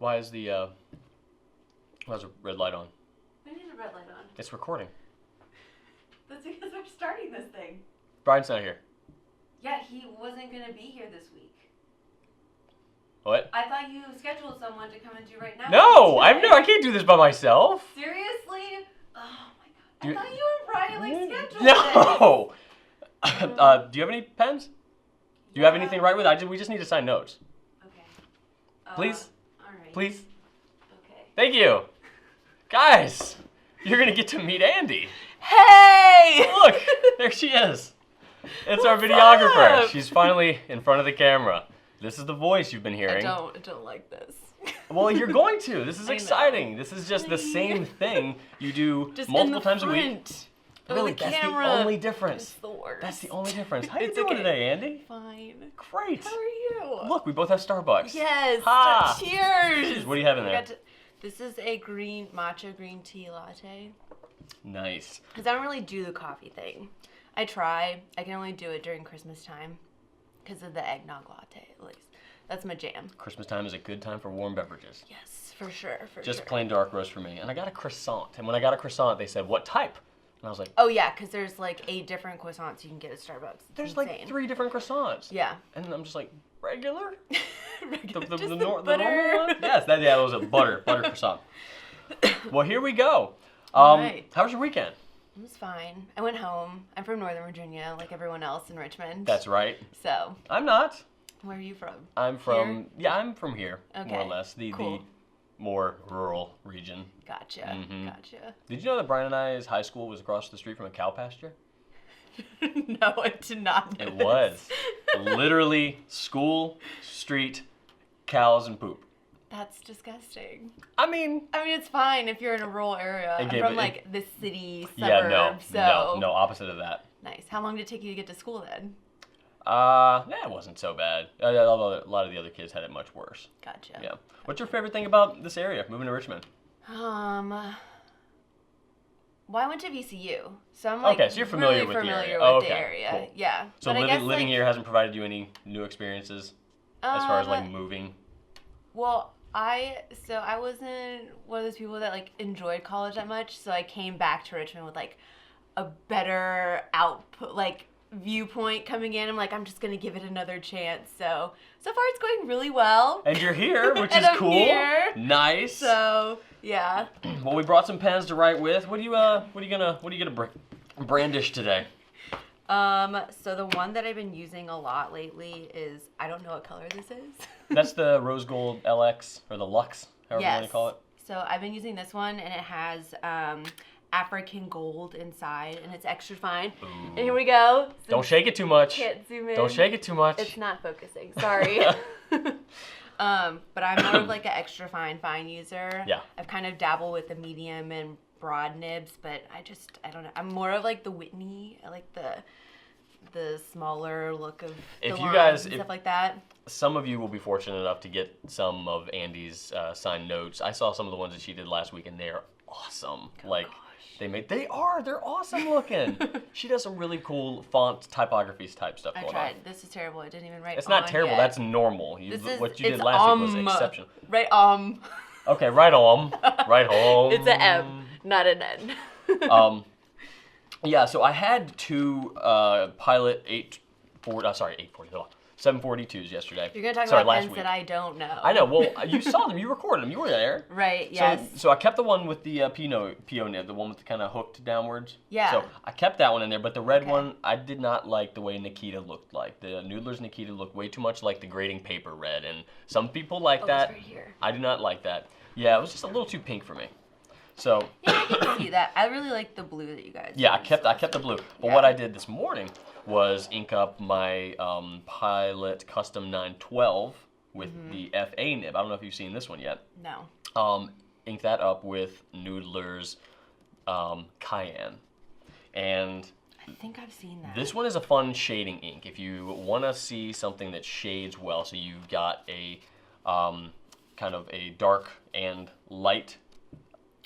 Why is the red light on? We need a red light on. It's recording. That's because we're starting this thing. Brian's not here. Yeah, he wasn't going to be here this week. What? I thought you scheduled someone to come and do right now. No, I can't do this by myself. Seriously? Oh my god. I thought you and Brian scheduled No. Do you have any pens? Do you have anything to write with? We just need to sign notes. Okay. Please. All right. Please. Okay. Thank you. Guys, you're going to get to meet Andi. Hey! Look, there she is. It's our videographer. Up? She's finally in front of the camera. This is the voice you've been hearing. I don't like this. Well, you're going to. This is exciting. This is just the same thing you do just multiple times a week. Really, the that's camera. the only difference. It's the worst. That's the only difference. How you It's doing okay. today, Andi? Fine. Great. How are you? Look, we both have Starbucks. Yes. Ha! Cheers. What do you have in there? This is a matcha green tea latte. Nice. Because I don't really do the coffee thing. I try. I can only do it during Christmas time because of the eggnog latte, at least. That's my jam. Christmas time is a good time for warm beverages. Yes, for sure. Just plain dark roast for me. And I got a croissant. And when I got a croissant, they said, what type? And I was like, oh, yeah, because there's like 8 different croissants you can get at Starbucks. there's Insane. like 3 different croissants. Yeah. And I'm just like, regular? Regular. The Just the normal butter. one? Yes, that was a butter croissant. Well, here we go. Right. How was your weekend? It was fine. I went home. I'm from Northern Virginia, like everyone else in Richmond. That's right. So. I'm not. Where are you from? I'm from, I'm from here, Okay. more or less. The more rural region. Gotcha. Mhm. Gotcha. Did you know that Brian and I's high school was across the street from a cow pasture? No, I did not know It this. was. Literally, school, street, cows, and poop. That's disgusting. I mean, it's fine if you're in a rural area. I'm from like the city suburb, no, opposite of that. Nice. How long did it take you to get to school then? It wasn't so bad. Although a lot of the other kids had it much worse. Gotcha. Yeah. What's your favorite thing about this area, moving to Richmond? Well, I went to VCU, so I'm like so you're familiar really with familiar the area. with the area. Cool. Yeah. So But I guess, living here hasn't provided you any new experiences as far as like moving? Well, I wasn't one of those people that like enjoyed college that much, so I came back to Richmond with like a better output, like viewpoint coming in. I'm like, I'm just gonna give it another chance. So far it's going really well. And you're here, which And is I'm cool. here. Nice. So yeah. Well, we brought some pens to write with. What are you gonna brandish today? So the one that I've been using a lot lately is, I don't know what color this is. That's the Rose Gold LX or the Lux, however you want to call it. So I've been using this one, and it has African gold inside, and it's extra fine. Ooh. And here we go. Don't shake it too much. Can't zoom in. Don't shake it too much. It's not focusing. Sorry. But I'm more of like an extra fine user. Yeah. I've kind of dabbled with the medium and broad nibs, but I don't know. I'm more of like the Whitney. I like the smaller look of the lines and stuff like that. Some of you will be fortunate enough to get some of Andi's signed notes. I saw some of the ones that she did last week, and they're awesome. They're awesome looking. She does some really cool font typography type stuff going on. I tried. This is terrible. I didn't even write. It's not terrible. Yet. That's normal. What you did last week was exceptional. Right. Okay. Right on. Right home. It's an M, not an N. Yeah. So I had 2 Pilot 742s yesterday. You're gonna talk about pens that I don't know. I know. Well, you saw them. You recorded them. You were there. Right. Yes. So I kept the one with the PO nib, the one with the kind of hooked downwards. Yeah. So I kept that one in there, but the red one, I did not like the way Nikita looked like. The Noodler's Nikita looked way too much like the grading paper red, and some people like that. It's right here. I do not like that. Yeah, it was just a little too pink for me. So. Yeah, I can see that. I really like the blue that you guys. Yeah, use. I kept the blue. But what I did this morning was ink up my Pilot Custom 912 with the FA nib. I don't know if you've seen this one yet. No. Ink that up with Noodler's Cayenne. And I think I've seen that. this one is a fun shading ink. If you want to see something that shades well, so you've got a kind of a dark and light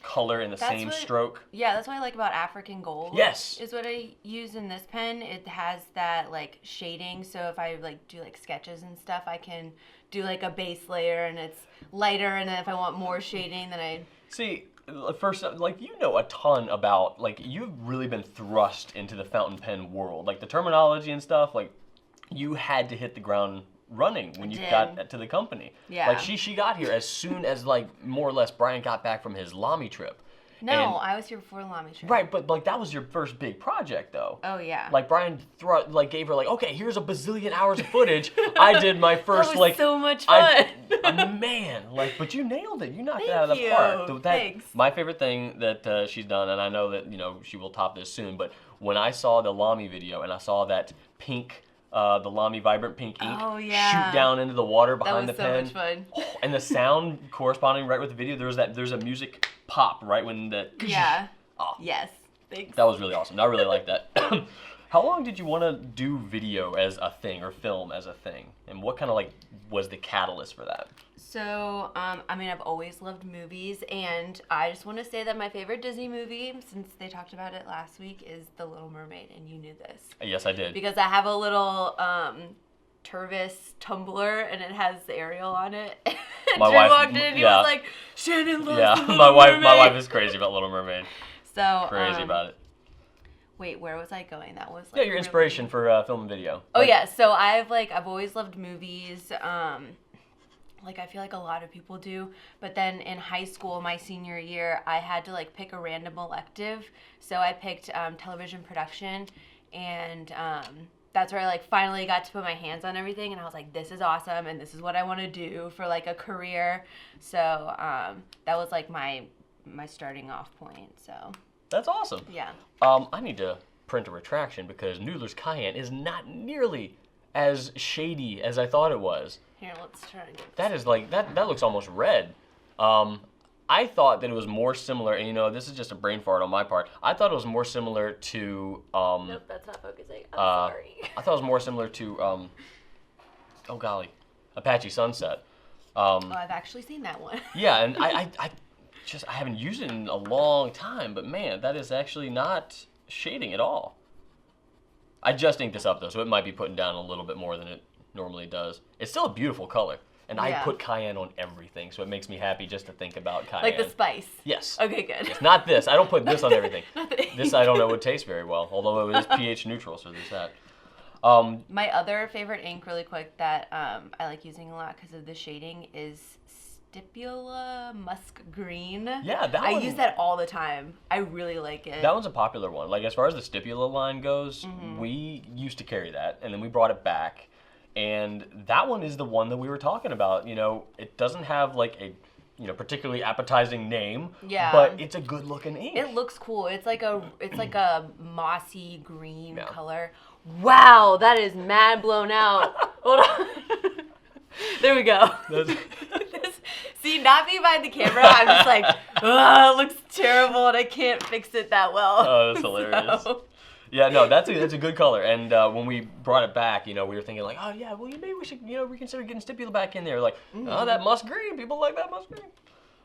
color in the same stroke. Yeah, that's what I like about African gold. Yes. Is what I use in this pen. It has that like shading, so if I like do like sketches and stuff, I can do like a base layer and it's lighter, and then if I want more shading, then I... See, first, like, you know a ton about, like, you've really been thrust into the fountain pen world. Like, the terminology and stuff, like, you had to hit the ground running when you got to the company. Yeah. Like, she got here as soon as, like, more or less Brian got back from his LAMY trip. No, and, I was here before the LAMY trip. Right, but, like, that was your first big project, though. Oh, yeah. Like, Brian gave her, like, okay, here's a bazillion hours of footage. I did my first, that was so much fun. Man, like, but you nailed it. You knocked it out of the park. Thanks. My favorite thing that she's done, and I know that, you know, she will top this soon, but when I saw the LAMY video and I saw that pink, the LAMY VibrantPink ink shoot down into the water behind the pen. That was so much fun. And the sound corresponding right with the video, there's a music pop right when the... Yeah. Oh, yes. Thanks. that was really awesome. I really like that. How long did you want to do video as a thing or film as a thing? And what kind of like was the catalyst for that? So, I mean, I've always loved movies, and I just want to say that my favorite Disney movie, since they talked about it last week, is The Little Mermaid, and you knew this. Yes, I did. Because I have a little Tervis tumbler, and it has Ariel on it. My Drew wife walked in, and he was like, Shannon loves The my Little Mermaid. wife is crazy about Little Mermaid. So Crazy about it. Wait, where was I going? That was like, Yeah, your inspiration for film and video. Oh yeah, so I've always loved movies. Like I feel like a lot of people do, but then in high school, my senior year, I had to like pick a random elective. So I picked television production, and that's where I like finally got to put my hands on everything, and I was like, this is awesome, and this is what I want to do for like a career. So that was like my starting off point. So That's awesome. yeah. I need to print a retraction because Noodler's Cayenne is not nearly as shady as I thought it was. Here, let's try and get That is like that looks almost red. I thought that it was more similar, and you know, this is just a brain fart on my part. I thought it was more similar to Nope, that's not focusing. I'm sorry. I thought it was more similar to oh golly, Apache Sunset. Oh, I've actually seen that one. Yeah, and I haven't used it in a long time, but man, that is actually not shading at all. I just inked this up though, so it might be putting down a little bit more than it normally does. It's still a beautiful color, and I put cayenne on everything, so it makes me happy just to think about cayenne. Like the spice? Yes. Okay, good. Yes, not this. I don't put this on everything. Not the This I don't know would taste very well, although it is pH neutral, so there's that. My other favorite ink, really quick, that I like using a lot because of the shading is Stipula Musk Green. Yeah, that I one, use that all the time. I really like it. That one's a popular one. Like, as far as the Stipula line goes, we used to carry that, and then we brought it back. And that one is the one that we were talking about. You know, it doesn't have, like, a, you know, particularly appetizing name, but it's a good-looking ink. It looks cool. It's like a mossy green color. Wow, that is mad blown out. Hold on. There we go. See, not me behind the camera. I'm just like, oh, it looks terrible, and I can't fix it that well. Oh, that's hilarious. So. Yeah, no, that's a good color. And when we brought it back, you know, we were thinking like, oh yeah, well maybe we should, you know, reconsider getting Stipula back in there. Like, oh, that musk green, people like that musk green.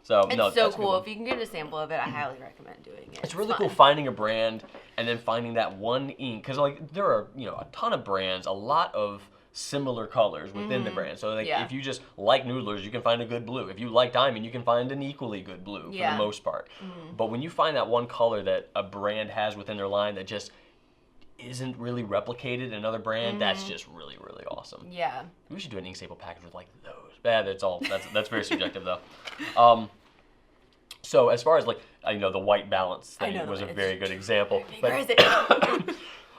So it's so cool. If you can get a sample of it, I highly recommend doing it. It's really cool finding a brand and then finding that one ink, because like there are, you know, a ton of brands, a lot of similar colors within the brand. So like if you just like Noodlers, you can find a good blue. If you like Diamond, you can find an equally good blue for the most part. But when you find that one color that a brand has within their line that just isn't really replicated in another brand, that's just really, really awesome. Yeah. We should do an ink staple package with like those. That's very subjective though. So as far as like, you know, the white balance thing was a very good example. But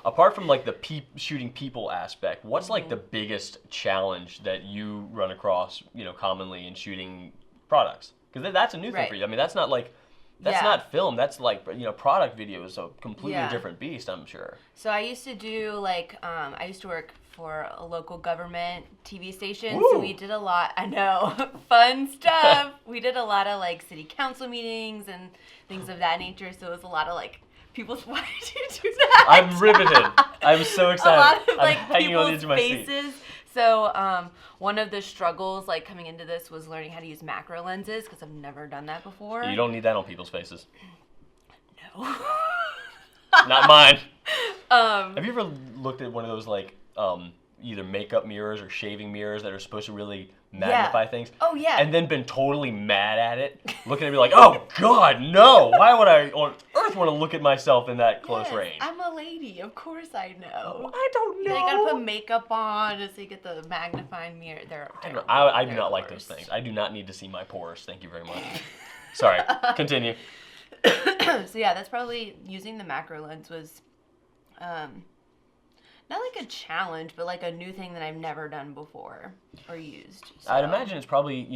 apart from like the shooting people aspect, what's like the biggest challenge that you run across, you know, commonly in shooting products? Because that's a new thing for you. I mean, that's not like, that's not film. That's like, you know, product video is a completely different beast, I'm sure. So I used to do like, I used to work for a local government TV station. Woo! So we did a lot, I know, fun stuff. We did a lot of like city council meetings and things of that nature. So it was a lot of like, why did you do that? I'm riveted. I'm so excited. A lot of like I'm hanging on the edge of my faces. seat. So one of the struggles like coming into this was learning how to use macro lenses because I've never done that before. You don't need that on people's faces. No. Not mine. Have you ever looked at one of those like either makeup mirrors or shaving mirrors that are supposed to really magnify things. Oh, yeah. And then been totally mad at it, looking at me like, oh, God, no. Why would I on earth want to look at myself in that close range? I'm a lady. Of course I know. I don't know. They gotta put makeup on just so you get the magnifying mirror. I do not like those things. I do not need to see my pores. Thank you very much. Sorry. Continue. So yeah, that's probably using the macro lens was not like a challenge, but like a new thing that I've never done before or used. So. I'd imagine it's probably,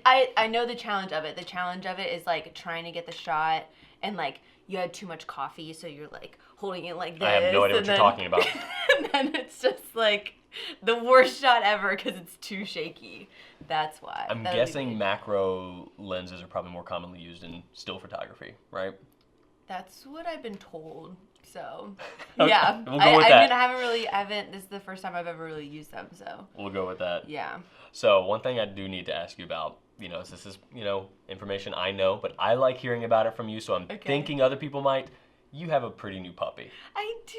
I know the challenge of it. The challenge of it is like trying to get the shot and like you had too much coffee, so you're like holding it like this. I have no idea what you're talking about. And then it's just like the worst shot ever because it's too shaky. That's why. I'm guessing macro lenses are probably more commonly used in still photography, right? That's what I've been told. So, okay, yeah. We'll go with that. I haven't, this is the first time I've ever really used them, so. We'll go with that. Yeah. So, one thing I do need to ask you about, this is, information I know, but I like hearing about it from you, so I'm thinking other people might. You have a pretty new puppy. I do.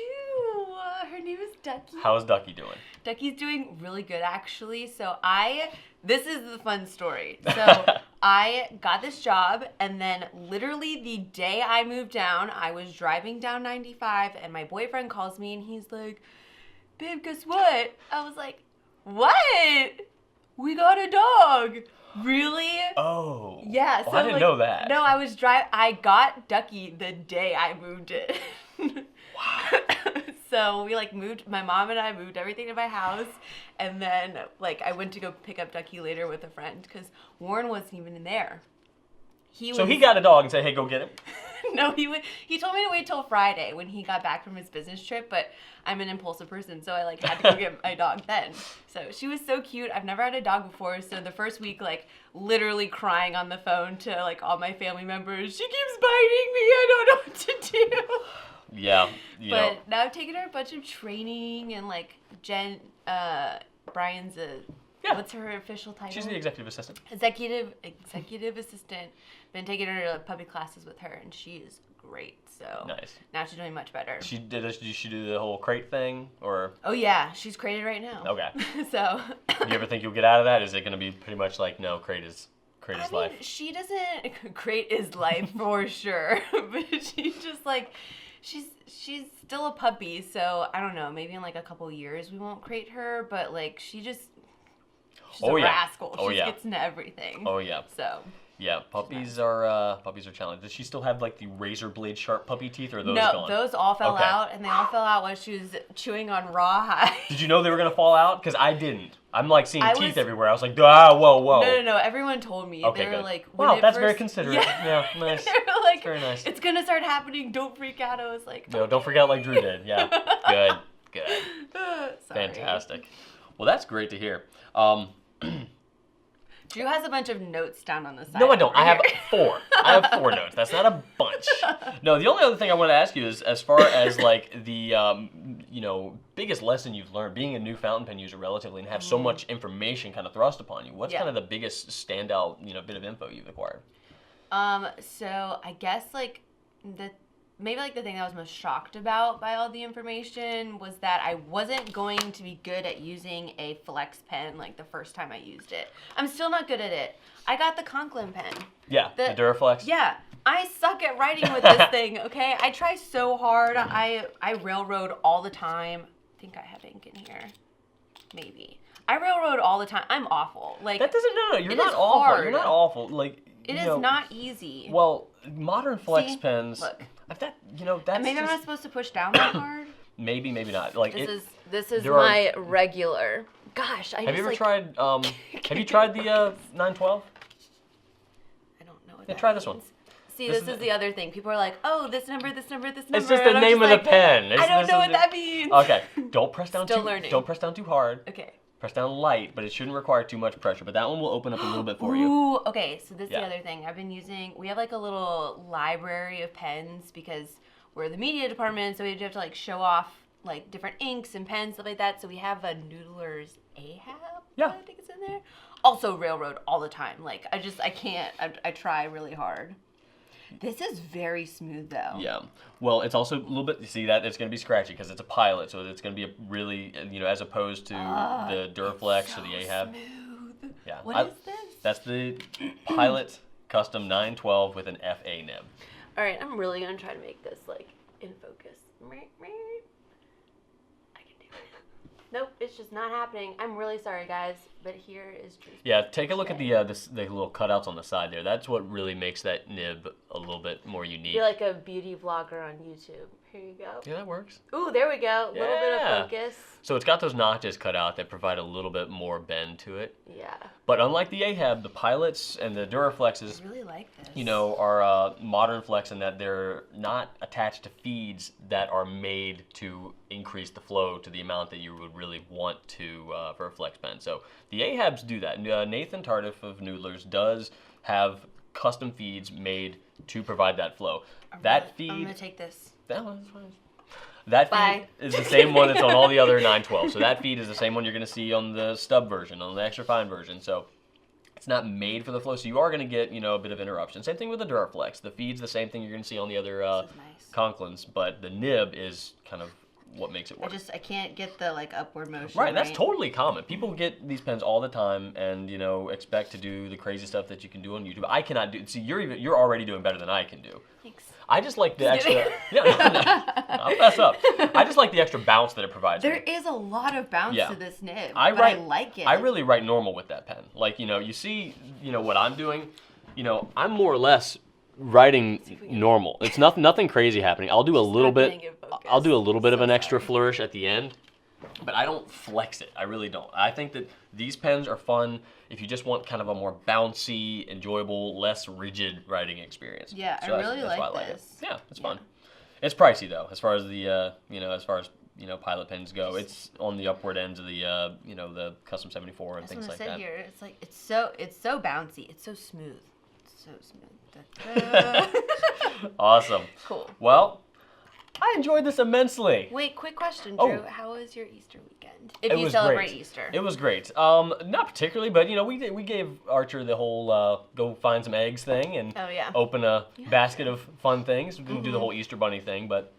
Her name is Ducky. How is Ducky doing? Ducky's doing really good, actually. So this is the fun story. So I got this job, and then literally the day I moved down, I was driving down 95, and my boyfriend calls me, and he's like, babe, guess what? I was like, what? We got a dog. Really? Oh. Yeah. So I didn't know that. No, I got Ducky the day I moved it. Wow. So we moved, my mom and I moved everything to my house, and then I went to go pick up Ducky later with a friend because Warren wasn't even in there. He got a dog and said, hey, go get him? No, he told me to wait till Friday when he got back from his business trip, but I'm an impulsive person, so I had to go get my dog then. So she was so cute. I've never had a dog before, so the first week, literally crying on the phone to all my family members, she keeps biting me, I don't know what to do. Yeah. But now I've taken her a bunch of training, and Jen, Brian's what's her official title? She's the executive assistant. Executive assistant. Been taking her to puppy classes with her, and she is great. So nice. Now she's doing much better. Did she do the whole crate thing, or? Oh yeah, she's crated right now. Okay. So. You ever think you'll get out of that? Is it going to be pretty much no, crate is life? She doesn't. Crate is life for sure, but she's just she's still a puppy, so I don't know. Maybe in a couple years we won't crate her, but she's a rascal. She gets into everything. Oh yeah. So. Yeah, puppies are challenging. Does she still have the razor blade sharp puppy teeth, or are those gone? No, those all fell out, and they all fell out while she was chewing on rawhide. Did you know they were gonna fall out? Because I didn't. I'm seeing teeth everywhere. I was like, whoa. No. Everyone told me. Okay, they were good. Wow, that's very considerate. Yeah, Nice. They were very nice. It's gonna start happening. Don't freak out. I was like, no, don't freak out like Drew did. Yeah, good. Sorry. Fantastic. Well, that's great to hear. Drew has a bunch of notes down on the side. No, I don't. I have 4. I have 4 notes. That's not a bunch. No, the only other thing I want to ask you is, as far as the biggest lesson you've learned being a new fountain pen user relatively, and have so much information kind of thrust upon you. What's kind of the biggest standout bit of info you've acquired? So I guess maybe the thing I was most shocked about by all the information was that I wasn't going to be good at using a flex pen the first time I used it. I'm still not good at it. I got the Conklin pen. Yeah, the Duraflex. Yeah, I suck at writing with this thing, okay? I try so hard. I railroad all the time. I think I have ink in here. Maybe. I railroad all the time. I'm awful. That doesn't, no, you're not awful. Hard. You're not awful. It is not easy. Well, modern flex pens. Look. That's maybe I'm not supposed to push down that hard. Maybe not. This is my regular. Gosh, have you ever tried? Have you tried the 912? I don't know. Try this one. See, this is the other thing. People are like, "Oh, this number, this number, this number." It's just the name of the pen. I don't know what that means. Okay, don't press down Still learning. Don't press down too hard. Okay. Press down light, but it shouldn't require too much pressure. But that one will open up a little bit for you. Ooh, okay. So this is the other thing. I've been using. We have a little library of pens because we're the media department, so we have to show off different inks and pens, stuff like that. So we have a Noodler's Ahab. Yeah. I think it's in there. Also railroad all the time. I can't. I try really hard. This is very smooth though. Yeah. Well, it's also a little bit, see that it's going to be scratchy because it's a Pilot, so it's going to be a really, as opposed to the Duraflex or the Ahab. Smooth. Yeah. What is this? That's the Pilot Custom 912 with an FA nib. All right, I'm really gonna try to make this like in focus. I can do it. Nope, it's just not happening. I'm really sorry, guys, but here is truth. Yeah, take a look at the little cutouts on the side there. That's what really makes that nib a little bit more unique. You're like a beauty vlogger on YouTube. Here you go. Yeah, that works. Ooh, there we go. A little bit of focus. So it's got those notches cut out that provide a little bit more bend to it. Yeah. But unlike the Ahab, the Pilots and the Duraflexes, I really like this. you know, are modern flex in that they're not attached to feeds that are made to increase the flow to the amount that you would really want to for a flex pen. So the Ahabs do that. Nathan Tardif of Noodlers does have custom feeds made to provide that flow. I'm gonna take this. That one's fine. That feed is the same one that's on all the other 912. So that feed is the same one you're going to see on the stub version, on the extra fine version. So it's not made for the flow, so you are going to get, you know, a bit of interruption. Same thing with the Duraflex. The feed's the same thing you're going to see on the other Conklins, but the nib is kind of what makes it work. I can't get the like upward motion. Right, that's totally common. People get these pens all the time and, you know, expect to do the crazy stuff that you can do on YouTube. I cannot do. See, you're already doing better than I can do. Thanks. I just like the extra. I'll mess up. I just like the extra bounce that it provides. There is a lot of bounce to this nib. I like it. I really write normal with that pen. Like, you know, you see, you know, what I'm doing. You know, I'm more or less writing normal. It's nothing crazy happening. I'll do a little bit. I'll do a little bit of an extra flourish at the end, but I don't flex it. I really don't. I think that these pens are fun if you just want kind of a more bouncy, enjoyable, less rigid writing experience. Yeah, so I really like this. Yeah, it's fun. It's pricey though, as far as the Pilot pens go. It's on the upward ends of the the Custom 74 and things like that. Here, it's like it's so bouncy. It's so smooth. It's so smooth. Awesome. Cool. Well, I enjoyed this immensely. Wait, quick question, Drew. How was your Easter weekend? If you celebrate Easter. It was great. Not particularly, but you know, we gave Archer the whole go find some eggs thing and open a basket of fun things. We didn't do the whole Easter bunny thing, but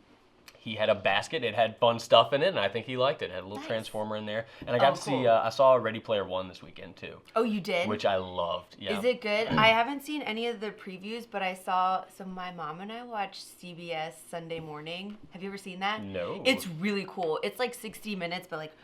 he had a basket. It had fun stuff in it, and I think he liked it. It had a little transformer in there, and I got to see. I saw Ready Player One this weekend too. Oh, you did? Which I loved. Yeah. Is it good? I haven't seen any of the previews, but I saw. So my mom and I watched CBS Sunday Morning. Have you ever seen that? No. It's really cool. It's like 60 minutes, but like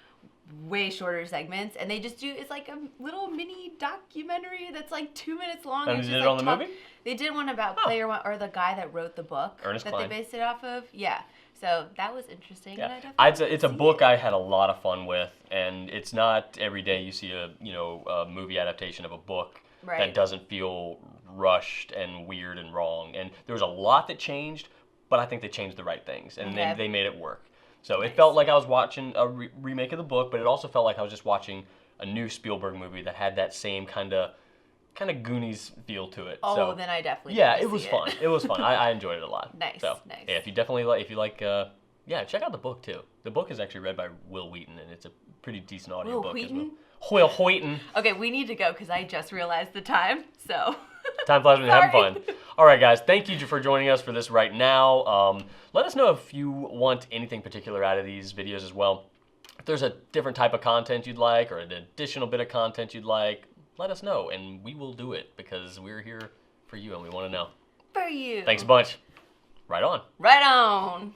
way shorter segments, and they just do. It's like a little mini documentary that's like 2 minutes long. And they did it on the movie? They did one about Player One, or the guy that wrote the book Ernest that Cline. they based it off of. Yeah. So that was interesting. Yeah. And I it's a book I had a lot of fun with, and it's not every day you see a movie adaptation of a book that doesn't feel rushed and weird and wrong. And there was a lot that changed, but I think they changed the right things, and they made it work. So it felt like I was watching a remake of the book, but it also felt like I was just watching a new Spielberg movie that had that same kind of Goonies feel to it. Oh, so, then I definitely it was fun. It was fun. I enjoyed it a lot. Nice. So, nice. Yeah, if you like, check out the book too. The book is actually read by Will Wheaton, and it's a pretty decent audio book as well. Will Wheaton. Okay, we need to go because I just realized the time. So. Time flies when you're having fun. All right, guys. Thank you for joining us for this right now. Let us know if you want anything particular out of these videos as well. If there's a different type of content you'd like, or an additional bit of content you'd like, let us know, and we will do it because we're here for you and we want to know. For you. Thanks a bunch. Right on. Right on.